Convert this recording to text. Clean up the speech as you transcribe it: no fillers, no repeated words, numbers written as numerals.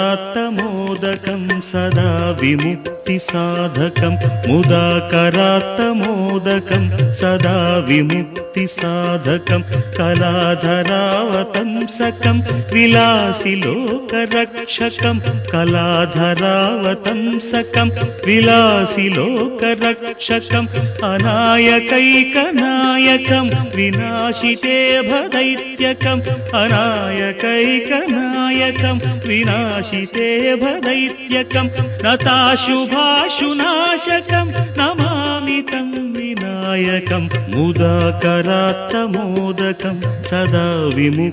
करात्तमोदकं सदा विमुक्तिसाधकं मुदाकरात्तमोदकं सदा विमुक्तिसाधकं कलाधरावतंसकं विलासिलोकरक्षकं कलाधरावतंसकं विलासिलोकरक्षकं अनायकैकनायकं विनाशिते भदैत्यकं अनायकैकनायकं विनाशिते भदैत्यकं नताशुभाशुनाशकं नमामि तं विनायकं मुदाकरात्तमोदकं सदा विमुक्ति